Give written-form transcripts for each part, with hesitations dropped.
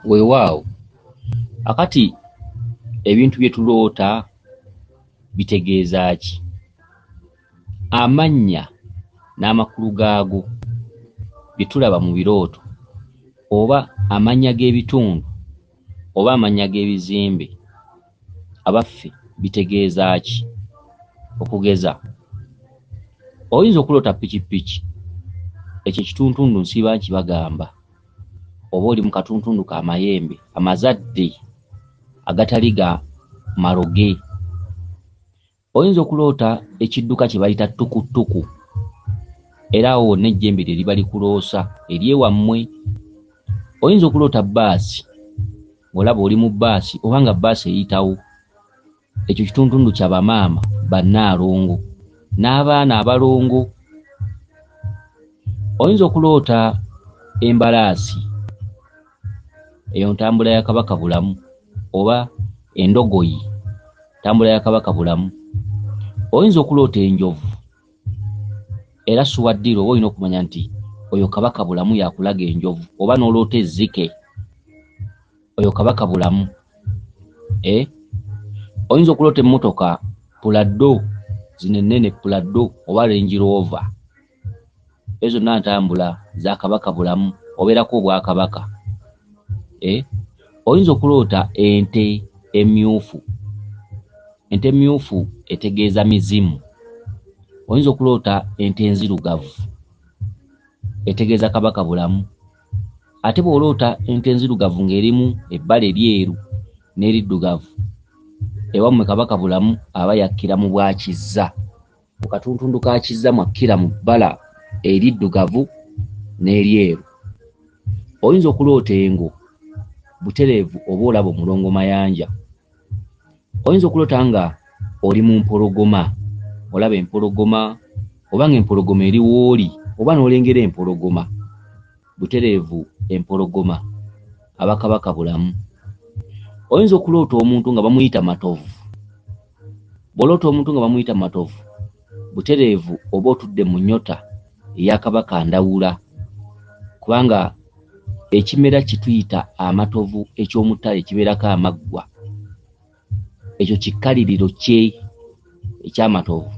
Weewaawo akati ebintu byetuloota bitegeeza ki? Amannya n'amakulu gaago bye tulaba mu birooto oba amannya g'ebitundu oba amannya g'ebizimbe abaffe bitegeeza ki? Okugeza, oyinza okuloota ppikipiki, ekyo kituntundu nsiba nkibagamba, oba oli mu katuntundu ka mayembe amazadde agatali ga maloge. Oyinza okuloota ekidduka kye bayita tukutuku, era awo wonna ejjembe lye liba likuloosa eryewammwe. Oyinza okuloota bbaasi, ng'olaba oli mu bbaasi oba nga bbaasi eyitawo, ekyo kituntundu kya bamaama bannaalongo n'abaana abalongo. Oyinza okuloota embalaasi, eyo ntambula ya Kabaka Bulamu, oba endogoyi, ntambula ya Kabaka Bulamu. Oyinza okuloota enjovu, era suwaddiro oba olina okumanya nti oyo Kabaka Bulamu yakulaga enjovu, oba n'oloota ezzike, oyo Kabaka Bulamu. Oyinza okuloota emmotoka pulado, zino ennene pulado oba Range Rover, ezo zonna ntambula za Kabaka Bulamu, obeerako obwakabaka. Oyinza okuloota ente emmyufu, ente emmyufu etegeeza mizimu. Oyinza okuloota ente enzirugavu, etegeeza Kabaka Bulamu. Ate bw'oloota ente enzirugavu ng'erimu ebbala eryeru n'eriddugavu, ewammwe Kabaka Bulamu aba yakkira mu bwakizza, mu katuntundu ka kizza mwakkira mu bbala eriddugavu n'eryeru. Oyinza okuloota engo butereevu oba olaba omulongo mayanja. Oyinza okuloota nga oli mu mpologoma, olaba empologoma, oba nga empologoma eri w'oli, oba n'olengera empologoma, butereevu empologoma aba Kabaka Bulamu. Oyinza okuloota omuntu nga bamuyita matovu. Bw'oloota omuntu nga bamuyita matovu, butereevu oba otudde mu nnyota eya Kabaka Ndawula, kubanga ekimera kituyita amatovu eky'omuttale kibeerako amaggwa, ekyo kikkaliriro kye eky'amatovu.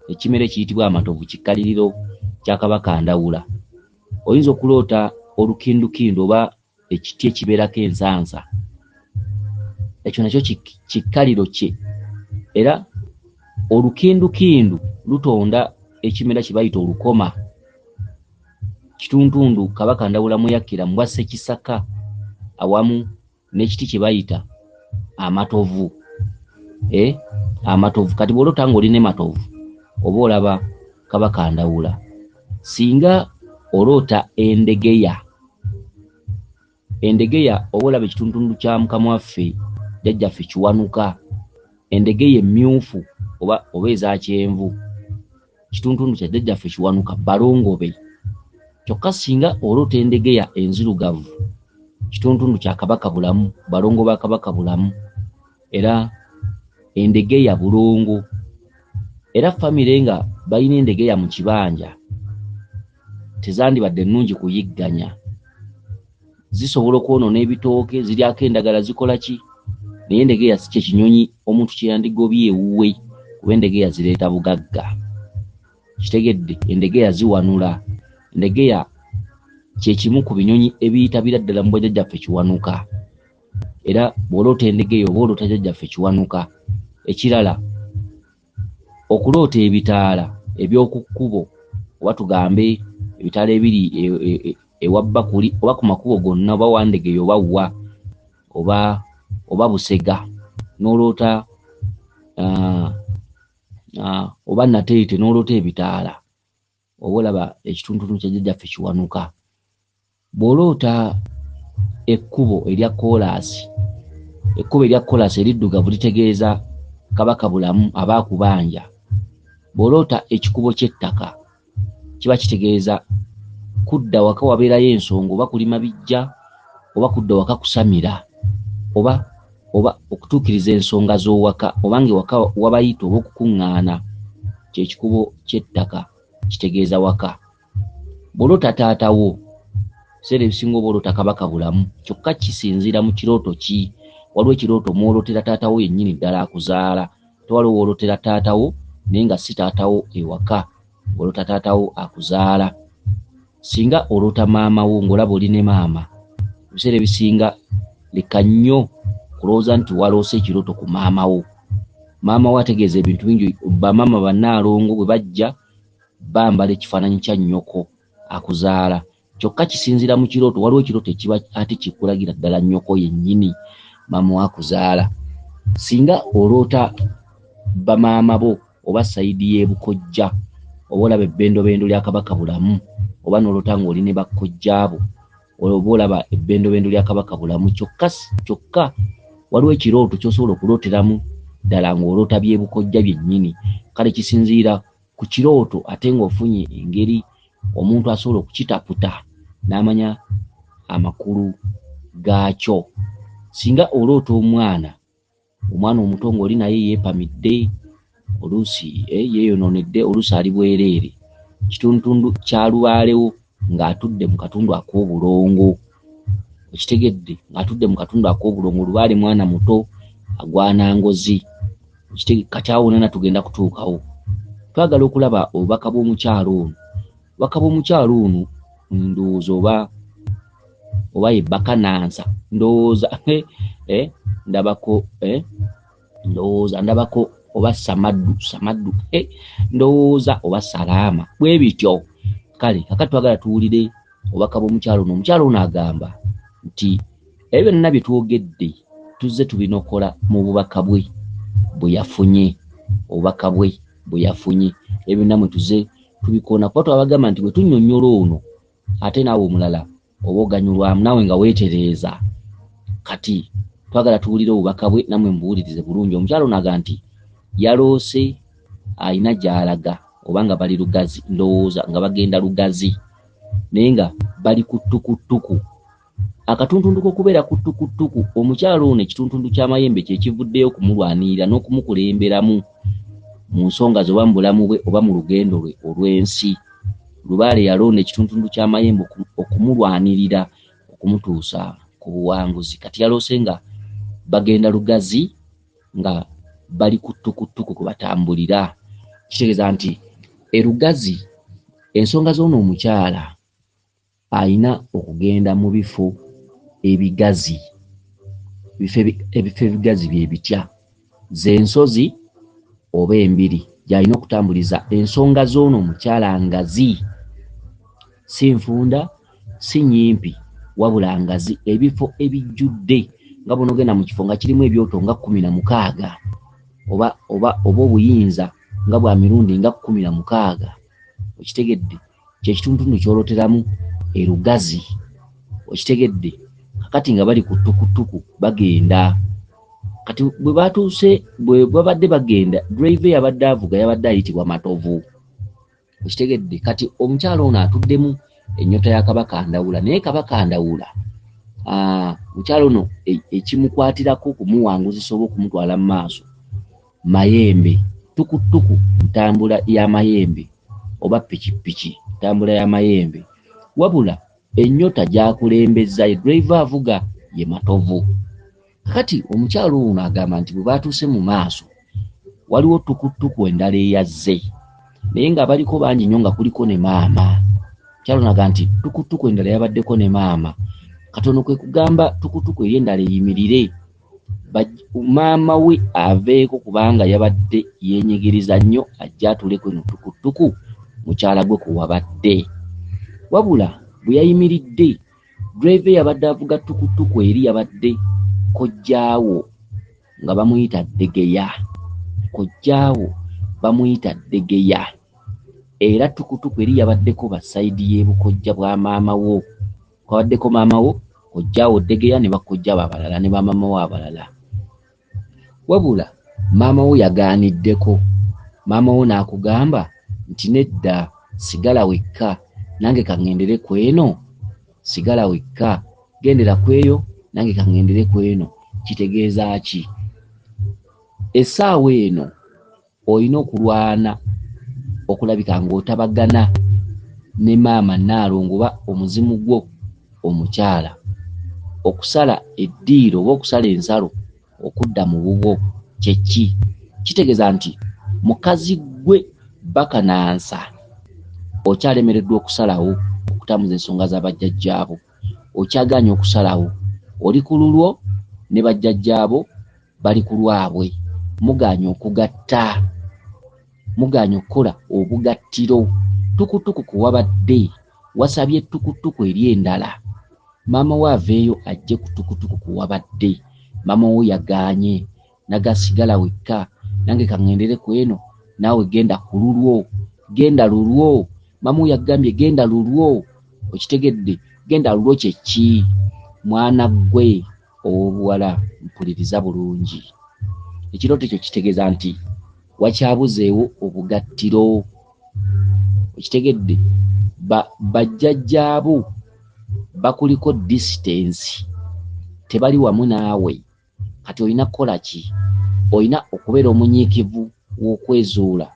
Ekimera ekiyitibwa amatovu kikkaliriro kya Kabaka Ndawula. Oyinza okuloota olukindukindu oba ekiti ekibeerako ensansa, ekyo nakyo kikkaliro kye, era olukindukindu lutonda ekimera kye bayita olukoma, kituntundu Kabaka Ndawula mwe yakkira mu bwa Ssekisaka awamu n'ekiti kye bayita amatovu. Amatovu kati bw'oloota nga oli ne matovu oba olaba Kabaka Ndawula. Singa oloota endegeya, endegeya oba olaba ekituntundu kya mukama waffe jjajjaffe Kiwanuka, endegeya emmyufu oba eza kyenvu, kituntundu kya jjajjaffe Kiwanuka balongobe. Kyokka singa oloota endegeya enzirugavu, kituntundu kya Kabaka Bulamu, balongo ba Kabaka Bulamu, era endegeya bulongo. Era famire nga balina endegeya mu kibanja tezandibadde nnungi kuyigganya, zisobola okwonoona ebitooke, ziryako endagala, zikola ki? Naye endegeya si kye kinyonyi omuntu kye yandigobye ewuwe, kuba endegeya zireeta bugagga. Kitegedde, endegeya ziwanula. Endegeya kye kimu ku binyonyi ebiyitabira ddala mu bwajjajjaffe Kiwanuka. Era bw'oloota endegeya oba oloota jjajjaffe Kiwanuka. Ekirala, okuloota ebitaala eby'oku kkubo, oba tugambe ebitaala ebiri ewa Bakuli oba ku makubo gonna, oba Wandegeya oba wa oba Busega, n'oloota oba Nateete n'oloota ebitaala, oba olaba ekituntundu kya jjajjaffe Kiwanuka. Bw'oloota ekkubo erya koolaasi, ekkubo erya koolaasi eriddugavu litegeeza Kabaka Bulamu aba akubanja. Bw'oloota ekikubo ky'ettaka kiba kitegeeza kudda waka wabeerayo ensonga, oba kulima bijja, oba kudda waka kusamira, oba okutuukiriza ensonga z'owaka, oba ng'ewaka wabayita oba okukuŋŋaana. Kyekikubo ky'ettaka kitegeeza waka. Bw'oloota taatawo sere bisingo bolota kabaka bulamu kyokka kisinzira mu kirooto ki. Waliwo ekirooto mwolotera taatawo yennyini ddala akuzaala, tewaliwo wolotera taatawo naye nga si taatawo ewaka, olota taatawo akuzaala. Singa olota maamawo ng'olaba oli ne maama, ebiseera ebisinga leka nnyo kulowooza nti waloose ekirooto ku maamawo. Maamawo ategeeza ebintu bingi. Bamaama bannaalongo bwe bajja bambala ekifaananyi kya nnyoko akuzaala, kyokka kisinzira mu kirooto. Waliwo ekirooto ekiba ate kikulagira ddala nnyoko yennyini maama akuzaala. Singa oloota bamaama bo oba sayidi y'ebukojja, oba olaba ebbendobendo lya kabaka bulamu, oba n'olota ng'oli ne bakkojjaabo, oba olaba ebbendobendo lya kabaka bulamu, kyokka waliwo ekirooto ky'osobola okulooteramu ddala ng'oloota byebukojja byennyini. Kale kisinziira ku kirooto ate ng'ofunye engeri omuntu asobola okukitaputa n'amanya amakulu gaakyo. Singa oloota omwana omuto ng'oli naye yeepamidde, oluusi yeeyonoonedde, oluusi ali bwereere, kitundu kya lubaalewo ng'atudde mu katundu ak'obulongo, okitegedde, ng'atudde mu katundu ak'obulongo, olubaale mwana muto agwana ngozi, kati awo nena tugenda kutuukawo. Twagala okulaba obubaka bw'omukyalo ono. Obubaka bw'omukyalo ono ndowooza oba ye Bakanansa, ndowooza ndabako oba Samaddu, ndowooza oba Salaama, bwe bityo. Kale kakati twagala tuwulire obubaka bw'omukyalo ono. Omukyalo ono agamba nti ebyo byonna bye twogedde tuzze tubinokola mu bubaka bwe yafunye, obubaka bwe yafunye. Ebyo byonna mwe tuzze tubikoona kuba twabagamba nti bwe tunnyonnyola ono ate naawe omulala oba oganyulwamu naawe nga weetereeza. Kati twagala tuwulire obubaka bwe namwe mubuwulirize bulungi. Omukyalo ono agamba nti yaloose ayina gy'alaga oba nga bali Lugazi, ndowooza nga bagenda Lugazi naye nga bali ku ttukutuku. Akatuntundu k'okubeera ku ttukutuku, omukyalo ono ekituntundu ky'amayembe kye kivuddeyo okumulwanirira n'okumukulemberamu mu nsonga ze oba mu bulamu bwe oba mu lugendo lwe olw'ensi. Lubaale yalonda ekituntundu ky'amayembe okumulwanirira okumutuusa ku buwanguzi. Kati yaloose nga bagenda Lugazi nga bali ku ttukutuku kwe batambulira. Kitegeeza nti Lugazi ensonga z'ono omukyala ayina okugenda mu bifo ebigazi. Ebifo ebigazi bye bitya? Z'ensozi oba embiri gy'alina okutambuliza ensonga z'ono omukyala ngazi, si nfunda si nyimpi wabula ngazi. Ebifo ebijjudde nga bonogenda mu kifo nga kirimu ebyoto nga 16 oba obuyinza nga bwa mirundi nga 16, okitegedde, kyekituntundu kyoloteramu Lugazi, okitegedde. Kakati nga bali ku ttukutuku bagenda. Kati bwe batuuse, bwe babadde bagenda, driver yabadde avuga yabadde ayitibwa Matovu, okitegedde. Kati omukyalo ono atuddemu ennyota ya Kabaka Ndawula, naye Kabaka Ndawula mukyalo ono ekimukwatirako okumuwanguzisa oba okumutwala mu maaso mayembe, tukutuku ntambula ya mayembe oba pikipiki ntambula ya mayembe, wabula ennyota gyakulembeza driver avuga ye Matovu. Kati omukyalo ono agamba nti bwe batuuse mu maaso waliwo tukutuku endala eyazze naye nga baliko bangi nnyo nga kuliko ne maama. Omukyalo ono agamba nti tukutuku endala yabaddeko ne maama. Katono kwe kugamba tukutuku eri endala eyimirire maama we aveeko kubanga yabadde yenyigiriza nnyo ajja atuleko eno tukutuku mukyala gwe ku wabadde. Wabula bwe yayimiridde driver yabadde avuga tukutuku eri yabadde kojjaawo nga bamuyita Ddegeya, kojjaawo bamuyita Ddegeya, era tukutuku eri yabaddeko basayidi y'ebukojja bwa maama wo, kwabaddeko maama wo kojjaawo Ddegeya ne bakojjaawo abalala ne bamaama wo abalala. Wabula maama wo yagaaniddeko. Maama wo n'akugamba nti nedda, sigala wekka nange kaŋŋendere ku eno, sigala wekka gendera ku eyo nange kaŋŋendere ku eno. Kitegeeza ki? Essaawa eno olina okulwana okulabika ng'otabagana ne maama Nnaalongo oba omuzimu gwo omukyala okusala eddiiro oba okusala ensalo okudda mu bubwo kyeki kitegeeza nti mukazi gwe bakanansa okyalemereddwa okusalawo okutambuza ensonga z'abajjajjaabo okyaganya okusalawo oli ku lulwo ne bajjajjaabo bali ku lwabwe muganya okugatta muganya okukola obugattiro tukutuku kuwabadde wasabye tukutuku eri endala maama we aveeyo ajje ku tukutuku kuwabadde maama we yaganye nagasigala wekka nange kaŋŋendere ku eno naawe genda ku lulwo genda lulwo maama we yagambye genda lulwo okitegedde genda lulwo kyeki mwana gwe ow'obuwala mpuliriza bulungi ekirooto ekyo kitegeeza nti wakyabuzeewo obugattiro okitegedde bajjajjaabo bakuliko distance tebali wamu naawe kati olina kukola ki olina okubeera omunyiikivu w'okwezuula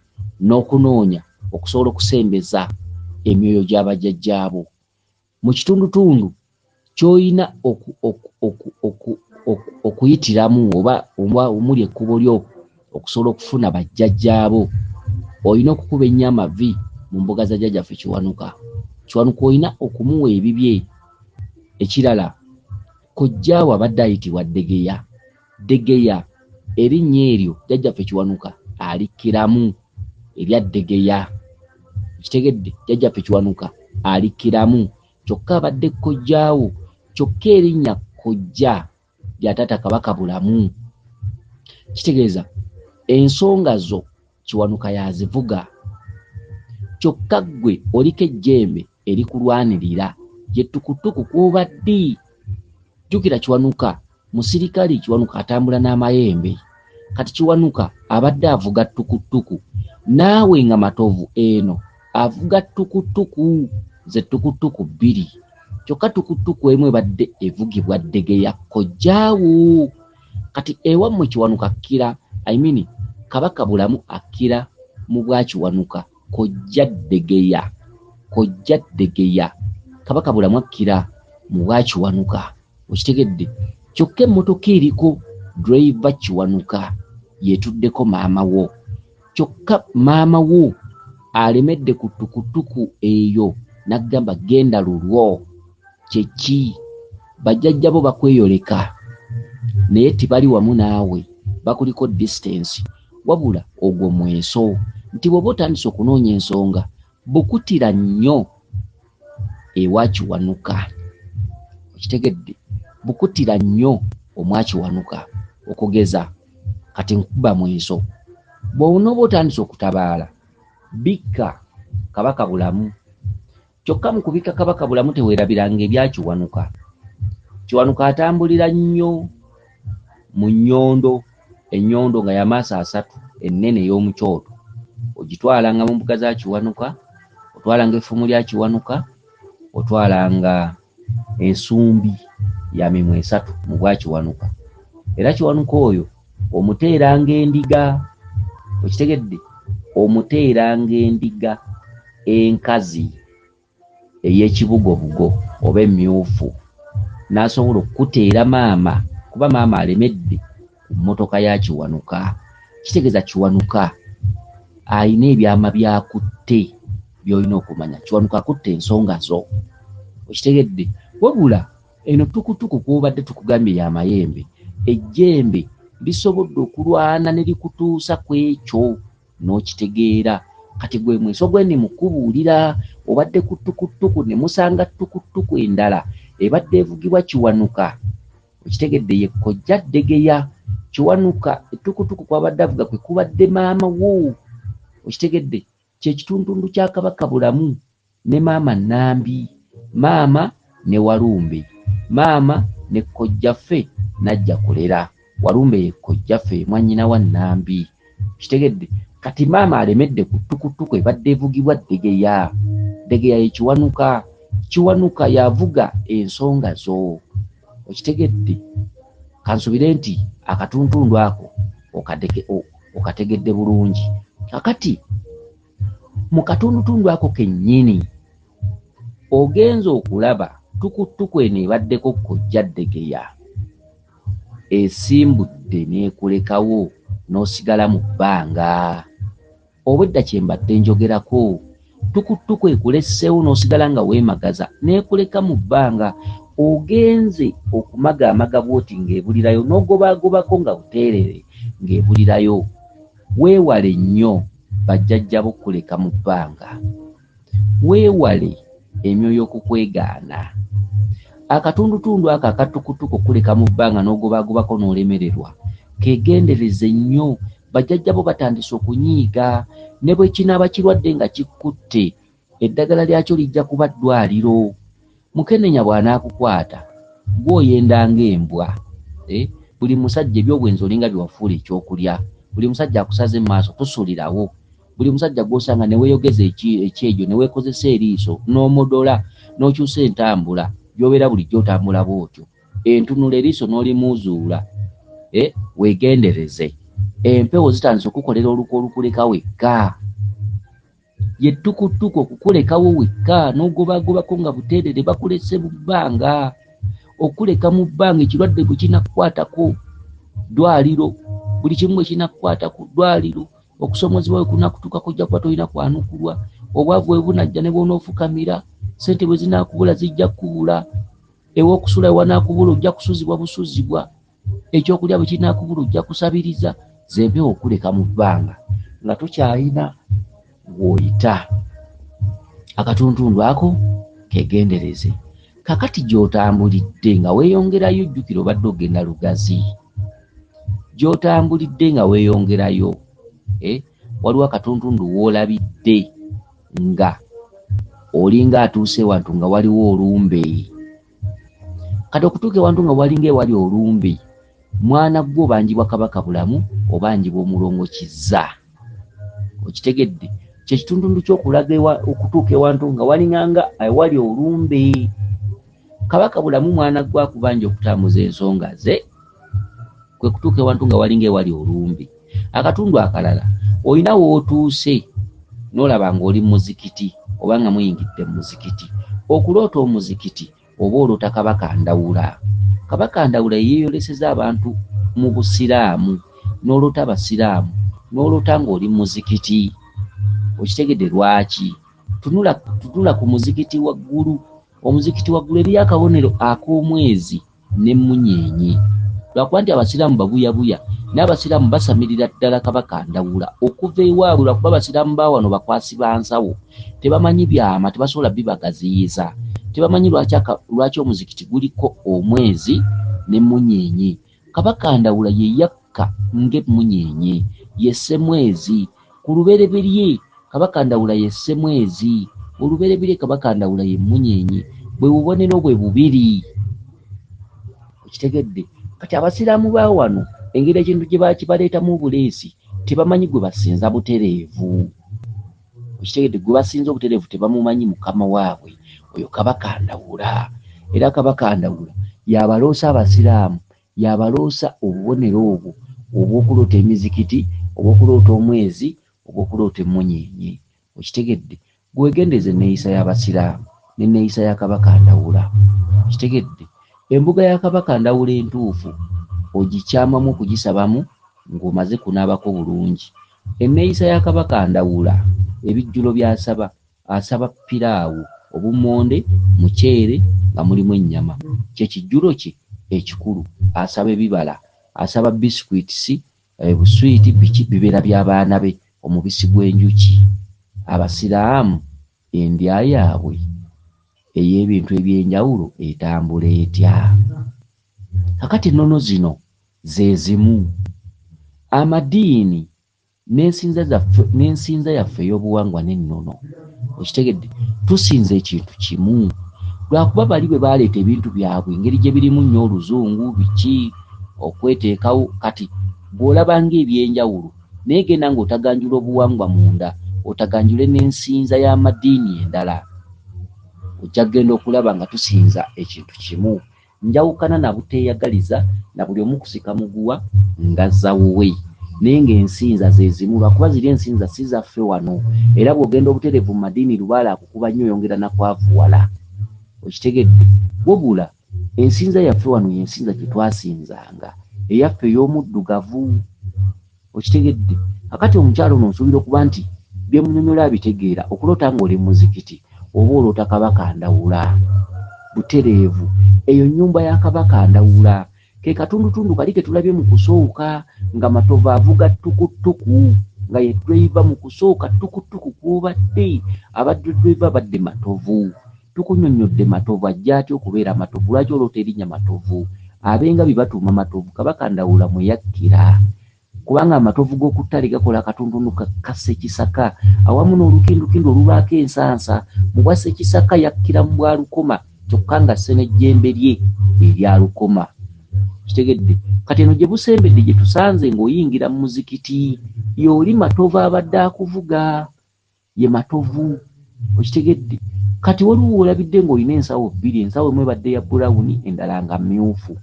n'okunoonya okusobola okusembeza emyoyo gy'abajjajjaabo mu kitundutundu ky'olina okuyitiramu oba omuli ekkubo lyo okusobola okufuna bajjajjaabo olina okukuba ennyamavi mu mbuga za jjajjaffe Kiwanuka olina okumuwa ebibye ekirala kojjaawo abadde ayitibwa Ddegeya erinnya eryo jjajjaffe Kiwanuka alikkiramu erya Ddegeya kitegedde jjajjaffe Kiwanuka alikkiramu kyokka abadde kojjaawo kyokka erinnya kojja lya taata Kabaka Bulamu kitegeeza ensonga zo Kiwanuka yazivuga kyokka ggwe oliko ejjembe erikulwanirira yetukutuku kw'obadde jjukira Kiwanuka musirikale Kiwanuka atambula n'amayembe kati Kiwanuka abadde avuga tukutuku naawe nga matovu eno avuga tukutuku ze tukutuku bbiri kyokka tukutuku emu ebadde evugibwa Ddegeya kojjaawo kati ewammwe Kiwanuka akkira Kabaka Bulamu akkira mu bwa Kiwanuka kojja Ddegeya Kabaka Bulamu akkira mu bwa Kiwanuka okitegedde kyokka emmotoka eriko driver Kiwanuka yetuddeko maama wo kyokka maama wo alemedde ku tukutuku eyo n'agamba genda lulwo kyeki bajjajjabo bakweyoleka naye tibali wamu naawe bakuliko distance wabula ogwo mweso nti bw'oba otandise okunoonya ensonga bukutira nnyo ewa Kiwanuka okitegedde bukutira nnyo omwa Kiwanuka okugeza kati nkuba mweso bw'onooba otandise okutabaala bikka Kabaka Bulamu kyokka mu kubikka Kabaka Bulamu teweerabiranga ebya Kiwanuka atambulira nnyo mu nnyondo ennyondo nga y'amaaso 3 ennene ey'omukyoto ogitwalanga mu mbuga za Kiwanuka otwalanga effumu lya Kiwanuka otwalanga ensumbi ya mimwe 3 mu bwa Kiwanuka era Kiwanuka oyo omuteeranga endiga okitegedde omuteeranga endiga enkazi ey'ekibugobugo oba emmyufu n'asobola okuteera maama kuba maama alemedde ku mmotoka ya Kiwanuka kitegeeza Kiwanuka ayina ebyama byakutte by'olina okumanya Kiwanuka akutte ensonga zo okitegedde wabula eno tukutuku kw'obadde tukugambye y'amayembe ejjembe lisobodde okulwana ne likutuusa ku ekyo n'okitegeera kati gwe mweso gwe ne mukubuulira obadde ku tukutuku ne musanga tukutuku endala ebadde evugibwa Kiwanuka okitegedde ye kojja Ddegeya Kiwanuka etukutuku kw'abadde avuga kwe kubadde maama wo okitegedde kyekitundu kya Kabaka Bulamu ne maama Nambi maama ne Walumbe maama ne kojjaffe najja kulera Walumbe ye kojjaffe mwannyina wa Nambi kitegedde kati maama alemedde ku tukutuku ebadde evugibwa Ddegeya ye Kiwanuka yavuga ensonga zo okitegedde kansubire nti akatuntundu ako okategedde bulungi kakati mu katundutundu ako kennyini ogenza okulaba tukutuku eno ebaddeko kojja Ddegeya esimbudde n'ekulekawo n'osigala mu bbanga. Obwedda kye mbadde njogerako, tukutuku ekulesseewo n'osigala nga weemagaza n'ekuleka mu bbanga. Ogenze okumagaamaga bw'oti ng'ebulirayo n'ogobaagobako nga buteerere ng'ebulirayo. Weewale nnyo bajjajja bo kuleka mu bbanga. Weewale emyoyo okukwegaana. Akatundutundu ako akatukutuku kuleka mu bbanga n'ogobaagobako n'olemererwa, kegendereze nnyo. Bajjajja bo batandise okunyiiga, ne bwe kinaaba kirwadde nga kikutte, eddagala lyakyo lijja kuba ddwaliro. Mukenenya bw'anaakukwata gw'oyenda ng'embwa. Buli musajja ebyobwenzi olinga byewafuula ekyokulya. Buli musajja akusaze mu maaso tosulirawo. Buli musajja gw'osanga ne weeyogeza ekyejo ne weekozesa eriiso n'omodola n'okyusa entambula gy'obeera bulijjo otambula bw'otyo. Entunula eriiso n'olimuuzuula. Weegendereze. Empewo zitandise okukolera olukwe olukuleka wekka. Ye tukutuku okukulekawo wekka n'ogobaagobako nga buteerere bakulese mu bbanga. Okuleka mu bbanga ekirwadde bwe kinakukwatako ddwaliro. Buli kimu bwe kinakukwatako ddwaliro. Okusomozebwa bwe kunakutuukako ojja kuba tolina kwanukulwa. Obwavu bwe bunajja ne bw'onoofukamira, ssente bwe zinaakubula zijja kubula. Ew'okusula ewanaakubula ojja kusuzibwa busuzibwa. Ekyokulya bwe kinaakubula ojja kusabiriza. Zempewo okuleka mu bbanga nga tokyalina gw'oyita. Akatuntundu ako kegendereze. Kakati gy'otambulidde nga weeyongerayo, jjukira obadde ogenda lugazi. Gy'otambulidde nga weeyongerayo, waliwo akatuntundu w'olabidde nga olinga atuuse wantu nga waliwo olumbe. Kati okutuuka ewantu nga walinga ewali olumbe, mwana gwo obanjibwa Kabaka Bulamu obanjibwa Omulongo Kizza. Okitegedde? Kye kituntundu ky'okulaga okutuuka ewantu nga walinganga ewali olumbe. Kabaka Bulamu mwana gwo akubanja okutambuza ensonga ze, kwe kutuuka ewantu nga walinga ewali olumbe. Akatundu akalala, olina w'otuuse n'olaba ng'oli mu muzikiti oba nga muyingidde mu muzikiti. Okuloota omuzikiti oba oloota Kabaka Ndawula. Kabaka Ndawula yeeyoleseza abantu mu Busiraamu, n'oloota Abasiraamu, n'oloota ng'oli mu muzikiti. Okitegedde lwaki? Tunula ku muzikiti waggulu. Omuzikiti waggulu eriyo akabonero ak'omwezi n'emmunyeenye. Lwakuba nti Abasiraamu babuyabuya, n'Abasiraamu basamirira ddala Kabaka Ndawula okuva ewaabwe. Lwakuba Abasiraamu ba wano bakwasi ba nsawo, tebamanyi byama, tebasobola bibagaziyiza. Tebamanyi lwaki omuzikiti guliko omwezi n'emmunyeenye. Kabaka Ndawula ye yakka ng'emmunyeenye, ye Ssemwezi. Ku lubereberye Kabaka Ndawula ye Ssemwezi, olubereberye Kabaka Ndawula ye mmunyeenye. Bwe bubonero bwe bubiri. Okitegedde? Kati Abasiraamu ba wano engeri ekintu gye bakibaleetamu obuleesi tebamanyi gwe basinza butereevu. Okitegedde? Gwe basinza obutereevu tebamumanyi Mukama waabwe, oyo Kabaka Ndawula. Era Kabaka Ndawula yabaloosa Abasiraamu, yabaloosa obubonero obwo obw'okuloota emizikiti, obw'okuloota omwezi, obw'okuloota emmunyeenye. Okitegedde? Gwegendeze enneeyisa y'Abasiraamu n'enneeyisa ya Kabaka Ndawula. Okitegedde? Embuga ya Kabaka Ndawula entuufu ogikyamamu okugisabamu ng'omaze kunaabako bulungi. Enneeyisa ya Kabaka Ndawula, ebijjulo by'asaba, asaba piraawu, obummonde, muceere nga mulimu ennyama. Kye kijjulo kye ekikulu. Asaba ebibala, asaba biscuits, buswiiti, biki bibeera by'abaana be, omubisi gw'enjuki. Abasiraamu endya yaabwe ey'ebintu eby'enjawulo etambula etya? Kakati ennono zino ze zimu. Amadiini n'ensinza yaffe ey'obuwangwa n'ennono. Okitegedde? Tusinza ekintu kimu. Lwakuba bali bwe baleeta ebintu byabwe engeri gye birimu nnyo oluzungu biki okweteekawo. Kati bw'olaba ng'ebyenjawulo naye genda ng'otaganjula obuwangwa munda, otaganjule n'ensinza y'amadiini endala, ojja kugenda okulaba nga tusinza ekintu kimu. Njawukana na buteeyagaliza na buli omu kusika muguwa ngazza wuwe, naye ng'ensinza ze zimu. Lwakuba ziri ensinza si zaffe wano, era bw'ogenda obutereevu mu madiini Lubaale akukuba nnyo oyongera na kwavuwala. okitegedde wabula ensinza yaffe wano yensinza gye twasinzanga eyaffe ey'omuddugavu okitegedde akati omukyalo ono nsuubira okuba nti bye munyonyola abitegeera okuloota ng'oli muzikiti oba oloota kabaka Ndawula butereevu eyo nnyumba ya kabaka Ndawula ke katundutundu kali ke tulabye mu kusooka nga Matovu avuga tukutuku nga ye driver mu kusooka tukutuku kw'obadde abadde driver badde Matovu tukunyonnyodde Matovu ajja atya okubeera Matovu lwaki oloota erinnya Matovu abenga bye batuuma Matovu kabaka Ndawula mwe yakkira kubanga amatovu g'oku ttale gakola akatundu ka Ssekisaka awamu n'olukindukindu olubaako ensansa mu bwa Ssekisaka yakkira mu bwa Lukoma kyokka nga Ssenejjembe lye erya Lukoma kitegedde kati eno gye busembedde gye tusanze ng'oyingira mu muzikiti y'oli Matovu abadde akuvuga ye Matovu okitegedde kati waliwo olabidde ng'olina ensawo bbiri ensawo emu ebadde ya bulawuni endala nga mmyufu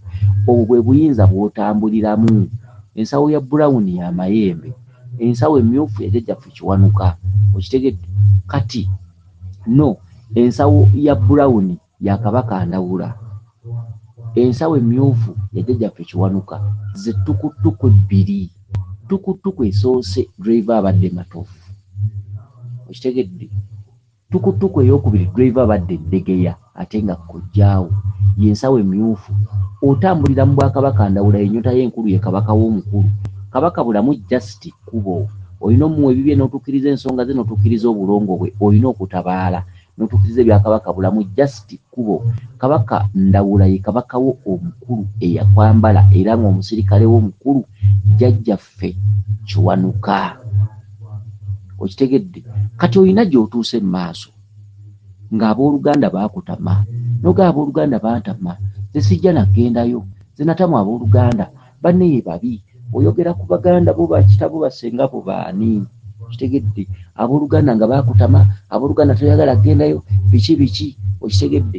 obwo bwe buyinza bw'otambuliramu ensawo ya bulawuni ya mayembe ensawo emmyufu ya jjajjaffe Kiwanuka okitegedde kati no ensawo ya bulawuni ya kabaka Ndawula ensawo emmyufu ya jjajjaffe Kiwanuka ze tukutuku bbiri tukutuku esoose driver abadde Matovu okitegedde tukutuku ey'okubiri driver abadde Ndegeya ate nga kojjaawo yensawo emmyufu otambulira mu bwakabaka Ndawula ennyota y'enkulu ye kabaka w'omukulu kabaka bulamu just kkubo olina omuwa ebibye n'otukkiriza ensonga ze n'otukkiriza obulongo bwe olina okutabaala n'otukkiriza ebya kabaka bulamu just kkubo kabaka Ndawula ye kabaka wo omukulu eyakwambala era ng'omusirikale w'omukulu jjajjaffe Kiwanuka okitegedde kati olina gy'otuuse mu maaso ng'abooluganda baakutama noga abooluganda bantama ze sijja nagendayo ze natamu abooluganda banne ye babi oyogera ku baganda bo bakitabo basenga bo baani okitegedde abooluganda nga baakutama abooluganda toyagala gendayo biki okitegedde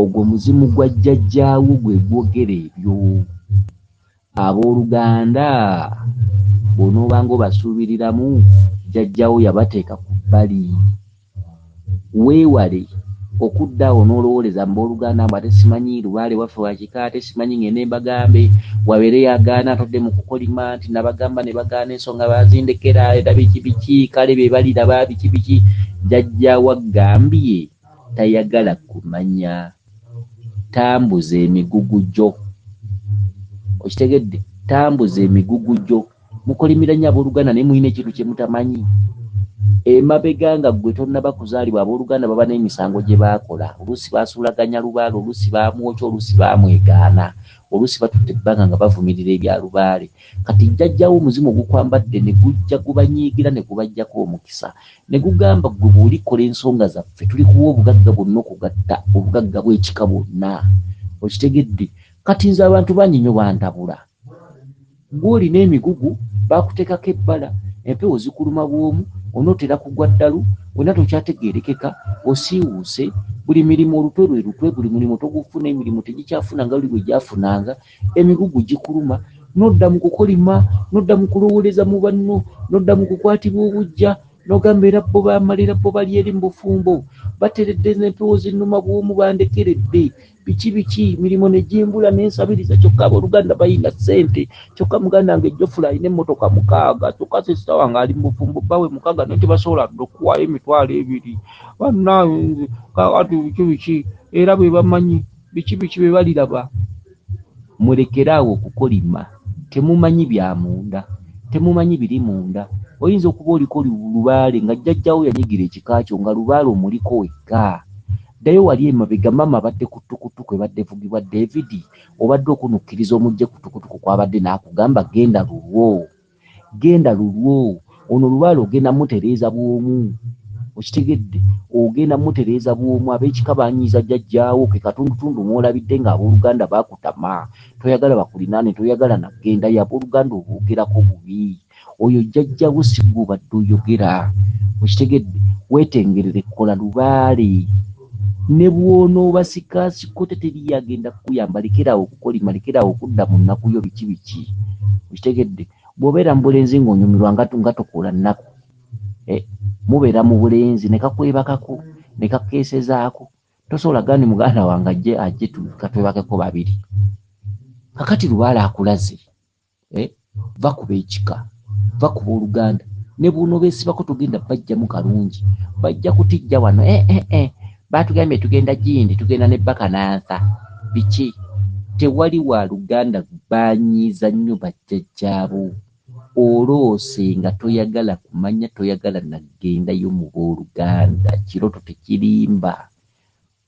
ogwo muzimu gwa jjajjaawo gwe gwogera ebyo abooluganda bw'onoobanga obasuubiriramu jjajjaawo yabateeka ku bbali weewale okuddaawo n'olowoleza mbooluganda mbu ate simanyi lubaale waffe wakika ate simanyi ngende mbagambe wabeere yagaana atodde mu kukolima nti nabagamba ne bagaana ensonga bazindekera era biki kale be baliraba biki jjajjaawo agambye tayagala kumanya tambuza emigugu gyo okitegedde tambuza emigugu gyo mukolimira nnyo abooluganda naye mulina ekintu kye mutamanyi emabega nga ggwe tonnaba kuzaalibwa abooluganda baba n'emisango gye baakola oluusi baasuulaganya lubaale oluusi baamwokya oluusi baamwegaana oluusi batutte ebbanga nga bavumirira ebya lubaale kati jjajjaawo omuzimu ogukwambadde ne gujja gubanyiigira ne gubajjako omukisa ne gugamba ggwe bw'olikola ensonga zaffe tuli kuwa obugagga bwonna okugatta obugagga bw'ekika bwonna okitegedde kati nze abantu bangi nnyo bantabula gw'olina emigugu baakuteekako ebbala empewo zikuluma bw'omu onootera kugwa ddalu wena tokyategeerekeka osiiwuuse buli mirimu olutwe lwe lutwe buli mulimu togufuna emirimu tegikyafuna nga buli bwe gyafunanga emigugu gikuluma nodda mu kukolima nodda mu kulowoleza mu banno nodda mu kukwatibwa obujja n'ogamba era bo baamalira bo bali eri mu bufumbo bateredde n'empewo zinnuma bw'omu bandekeredde biki mirimu ne gimbula n'ensabiriza kyokka abooluganda bayina ssente kyokka muganda wange Jofula alina emmotoka 6 kyokka sisita wange ali mu bufumbo bbawe 6 naye tebasobola okuwaayo 2,000 bannange kakati biki era bwe bamanyi biki bye baliraba mulekeraawo okukolima temumanyi bya munda temumanyi biri munda oyinza okuba oliko lubaale nga jjajjaawo yanyigira ekikakyo nga lubaale omuliko wekka ddayo wali emabega mama badde ku ttukutuku ebadde vugibwa David obadde okunukkiriza omujje ku ttukutuku kwabadde n'akugamba genda lulwo ono lubaale ogenda mutereeza bw'omu okitegedde ogenda mutereeza bw'omu ab'ekika banyiiza jjajjaawo ke katundutundu mwolabidde ng'abooluganda baakutama toyagala bakulinaane toyagala nagenda y'abooluganda oboogerako bubi oyo jjajjaawo si gwe obadde oyogera okitegedde weetengerere kola lubaale ne bw'onoobasikaasiko teteri yagenda kukuyamba lekeraawo okukolima lekeraawo okudda mu nnaku yo biki okitegedde bw'obeera mu bulenzi ng'onyumirwa nga tokola nnaku mubeera mu bulenzi ne kakwebakako ne kakeesezaako tosobola gani muganda wange ajje katwebakeko babiri. Kakati lubaale akulaze vakuba ekika vakuba Oluganda ne buno beesibako tugenda bajjamu kalungi bajja kutijja wano batugambye tugenda Gindi tugenda ne Bakanansa biki tewali wa Luganda banyiiza nnyo bajjajjaabo oloose nga toyagala kumanya toyagala nagendayo mu booluganda kirooto tekirimba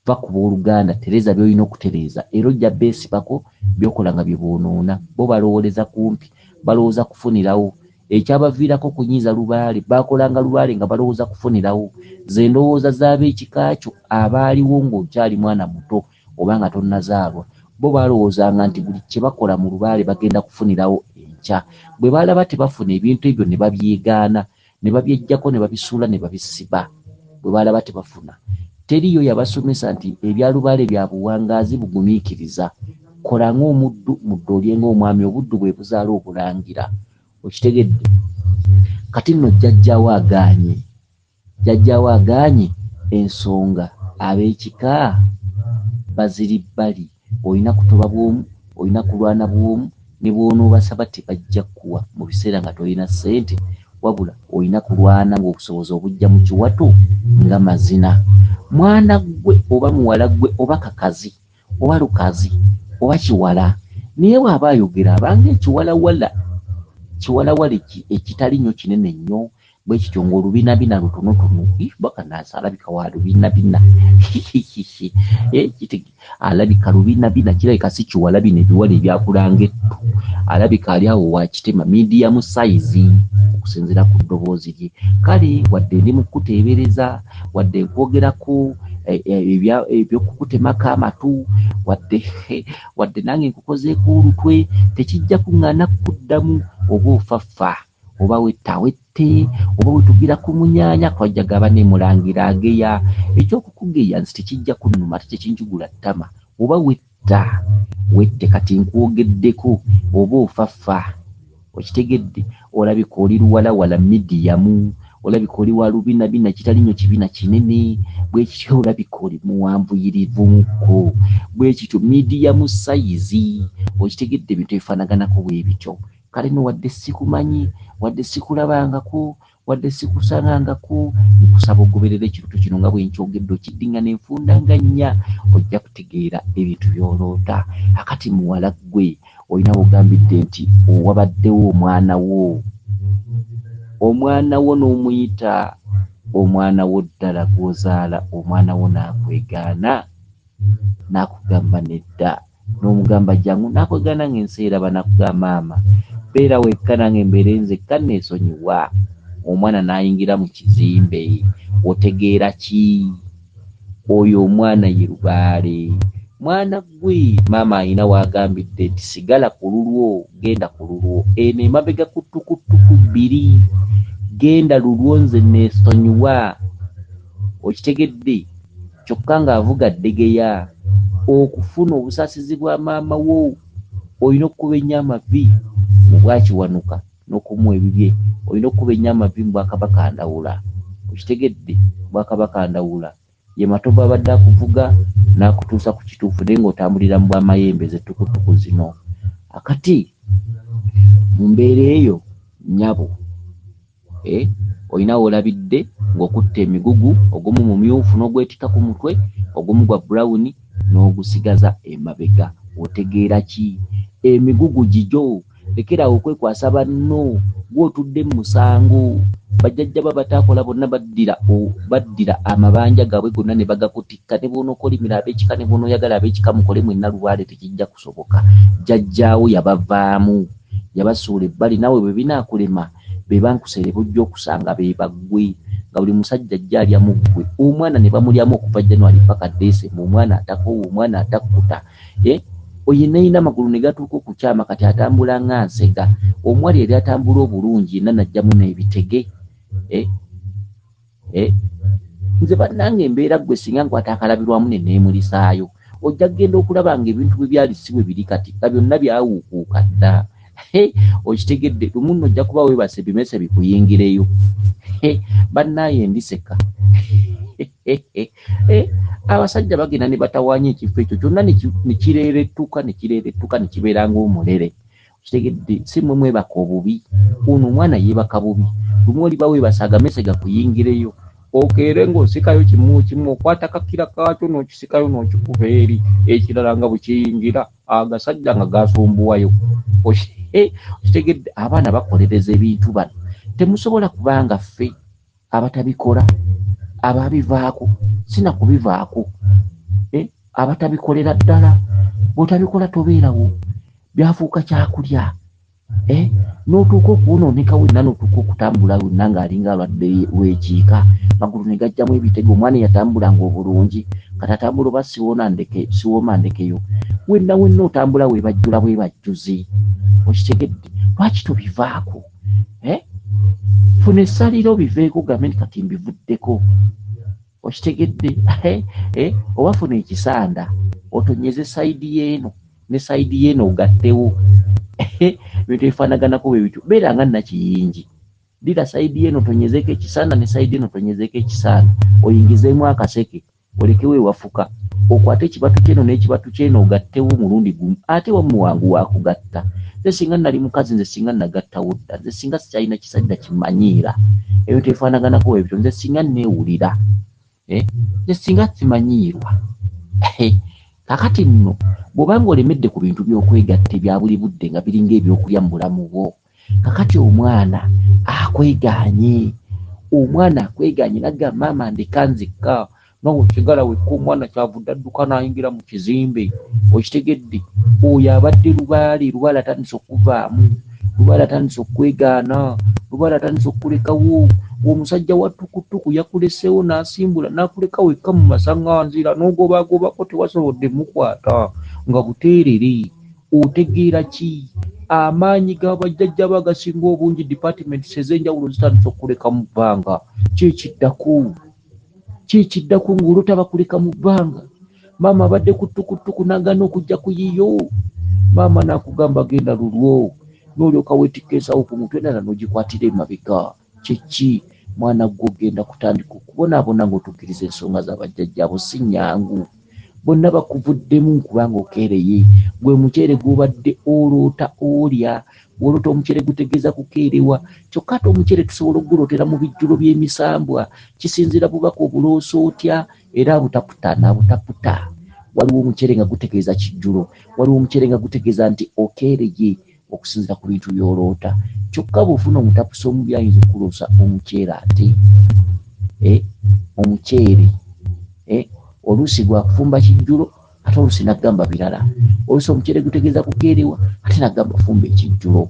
vakuba Oluganda tereza by'olina okutereza era ojja beesibako byokola nga bye boonoona bo balowooleza kumpi balowooza kufunirawo ekyabaviirako kunyiiza lubaale bakolanga lubaale nga balowooza kufunirawo ze ndowooza z'ab'ekika kyo abaaliwo ng'okyali mwana muto oba nga tonnazaalwa bo balowoozanga nti buli kye bakola mu lubaale bagenda kufunirawo enkya bwe balaba tebafuna ebintu ebyo ne babyegaana ne babyejjako ne babisuula ne babisiba bwe balaba tebafuna teriyo yabasomesa nti ebya lubaale bya buwangaazi bugumiikiriza kola ng'omuddu muddu olye ng'omwami obuddu bwe buzaala obulangira okitegedde kati nno jjajjaawo agaanye ensonga ab'ekika baziri bbali olina kutoba bw'omu olina kulwana bw'omu ne bw'onoobasaba tebajja kuwa mu biseera nga tolina ssente wabula olina kulwana ng'obusobozi obujja mu kiwato nga mazina mwana gwe oba muwala gwe oba kakazi oba lukazi oba kiwala naye bw'aba ayogera abanga ekiwalawala ekitali nnyo kinene nnyo bwe kityo ng'olubinabina lutonotono Bakanansa alabika wa lubinabina alabika lubinabina kirabika si kiwala bino ebiwala ebyakulanga ettu alabika ali awo wakitema medium size okusinziira ku ddoboozi lye kale wadde ndi mu kuteebereza wadde nkwogerako ebyokukutemako amatu wadde nange nkukozeeko olutwe tekijja kuŋŋaana kuddamu oba ofaffa oba wettawette oba wetugira ku munyaanya kwajja gaba ne Mulangira ageya ekyokukugeya nsi tekijja kunnuma ate kyekinjugula ttama oba wette kati nkwogeddeko oba ofaffa okitegedde olabika oli luwalawala medium olabika oli wa lubinabina kitali nnyo kibina kinene bwe kityo olabika oli muwanvuyirivuko bwe kityo medium size okitegedde ebintu ebifaanaganako bwe bityo kale no wadde sikumanyi wadde sikulabangako wadde sikusangangako nkusaba ogoberera ekirooto kino nga bwe nkyogedde okiddinga n'enfundanga nnya ojja kutegeera ebintu by'oloota akati muwala gwe olina ogambidde nti wabaddewo omwana wo n'omuyita omwana wo ddala gw'ozaala omwana wo n'akwegaana n'akugamba nedda n'omugamba jangu n'akwegaana ng'ensi eraba n'akugamba maama beera wekka nange mbeere nzekka neesonyiwa omwana n'ayingira mu kizimbe otegeera ki oyo omwana ye lubaale mwana gwe maama alina waagambidde nti sigala ku lulwo genda ku lulwo eno emabega ku ttukuttuku bbiri genda lulwo nze neesonyiwa okitegedde kyokka ng'avuga ddegeya okufuna obusaasizi bwa maama wo olina okuba ennyo amavi mu bwakiwanuka n'okumuwa ebibye olina okuba ennyo amavi mu Bwakabaka Ndawula okitegedde Bwakabaka Ndawula ye matovu abadde akuvuga n'akutuusa ku kituufu naye ng'otambulira mu bwamayembe z'ettukutuku zino akati mu mbeera eyo nnyabo olina wolabidde ng'okutta emigugu ogumu mumyufu n'ogwetika ku mutwe ogumu gwa brown n'ogusigaza emabega otegeera ki emigugu gigyo lekerawo okwekwasa banno gw'otudde mu musango bajjajja ba bataakola bonna baddira amabanja gaabwe gonna ne bagakutikka ne bw'onookolimira ab'ekika ne bw'onooyagala ab'ekika mukole mwenna lubaale tekijja kusoboka jjajjaawo yabavaamu yabasuula ebbali naawe bwe binaakulema be bankuseere bujja okusanga be baggwe nga buli musajja ajja alyamu ggwe omwana ne bamulyamu okuva January paka December omwana atakoowa omwana atakkuta oye nayina amagulu ne gatuuka okukyama kati atambula nga nsega omuwala yali atambula obulungi yenna najjamu n'ebitege nze bannange embeera ggwe singa nkwata akalabirwamu ne neemulisaayo ojja kugenda okulaba nga ebintu bwe byali si bwe biri kati nga byonna byawuukuuka dda okitegedde lumu nno ojja kuba weebase ebimese bikuyingireyo bannaaye ndiseka abasajja bagenda ne batawaanya ekifo ekyo kyonna ne kireerettuka ne kibeera ng'omulere. Kitegedde si mmwe mwebaka obubi, ono omwana yeebaka bubi, lumu oliba weebasa agamese gakuyingireyo okeere ng'osikayo kimu okwata kakira kaakyo n'okisikayo n'okikuba eri, ekirala nga bwe kiyingira agasajja nga gasumbuwayo. Kitegedde abaana bakolereza ebintu bano, temusobola kubanga ffe abatabikola ababivaako sinakubivaako, abatabikolera ddala, bw'otabikola tobeerawo, byafuuka kyakulya, n'otuuka okwonooneka wenna n'otuuka okutambula wenna ng'alinga alwadde weekiika, magulu ne gajjamu ebitego, omwana yatambulanga obulungi, kati atambula oba siwooma ndekeyo, wenna otambula weebajjula bwebajjuzi. Okitegedde, lwaki tobivaako? Funa essaliro biveeko, gamenti kati mbivuddeko. Okitegedde, oba funa ekisanda otonyeze sayidi y'eno ne sayidi y'eno ogattewo, ebintu ebifaanaganako bwe bityo, beera nga nnakiyingi. Dira sayidi y'eno tonyezeeko ekisanda ne sayidi eno tonyezeeko ekisanda, oyingizeemu akaseke olekewo ewafuka, okwate ekibatu kyeno n'ekibatu kyeno ogattewo omulundi gumu, ate wammwe wangu wakugatta. Nze singa nali mukazi, nze singa nagattawo dda, nze singa sikyalina kisajja kimanyiira ebintu ebifaanaganako bwe bityo, nze singa neewulira, nze singa simanyiirwa. Kakati nno bw'obanga olemedde ku bintu by'okwegatta ebya buli budde nga biringa ebyokulya mu bulamu bwo, kakati omwana akwegaanye nagamba maama ndeka nzekka, nawe kigala wekka, omwana kyavudde adduka n'ayingira mu kizimbe. Okitegedde, oyo abadde lubaale atandise okuvaamu, lubaale atandise okwegaana, lubaale atandise okulekawo. Omusajja wa tukutuku yakuleseewo n'asimbula n'akuleka wekka mu masaŋŋanzira, n'ogobaagobako tewasobodde mukwata nga buteerere. Otegeera ki? Amaanyi g'abajjajja bagasinga obungi, department ez'enjawulo zitandise okuleka mu bbanga. Kikiddako ng'olwo kuleka mu bbanga. Maama abadde ku tukutuku n'agaana okujja ku yiyo, maama n'akugamba genda lulwo, n'olyoka weetikka ensawo ku mutwe endala n'ogikwatira emabega. Kiki? Mwana gwo genda kutandika okubonaabona ng'otuukiriza ensonga z'abajjajjaabo si nnyangu. Bonna bakuvuddemu kubanga okeereye. Gwe muceere gw'obadde oloota olya, bw'oloota omuceere gutegeeza kukeerewa. Kyokka ate omuceere tusobola okugulootera mu bijjulo by'emisambwa, kisinziira bubaka obuloosa otya era butaputa n'abutaputa. Waliwo omuceere nga gutegeeza kijjulo, waliwo omuceere nga gutegeeza nti okeereye okusinziira ku bintu by'oloota. Kyokka bw'ofuna omutapusa omubi ayinza okuloosa omuceere ate. Omuceere oluusi gwakufumba kijjulo ate oluusi n'agamba birala. Oluusi omuceere gutegeeza kukeerewa ate n'agamba fumba ekijjulo.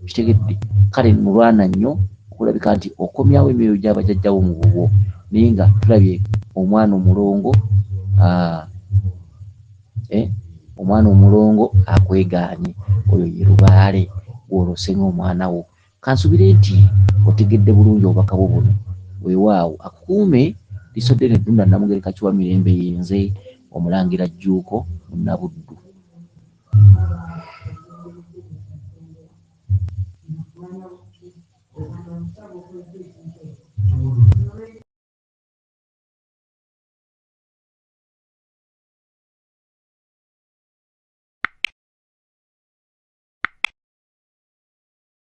Kitegedde, kale mulwana nnyo okulabika nti okomyawo emyoyo gy'abajjajjawo mu bubwo, naye nga tulabye omwana omulongo akwegaanye, oyo ye lubaale gw'olose ng'omwana wo. Kansubire nti otegedde bulungi obubaka bwo buno. Weewaawo akuume lisodde n'eddunda Namugereka Kiwa Mirembe yenze Omulangira Jjuuko Munabuddu.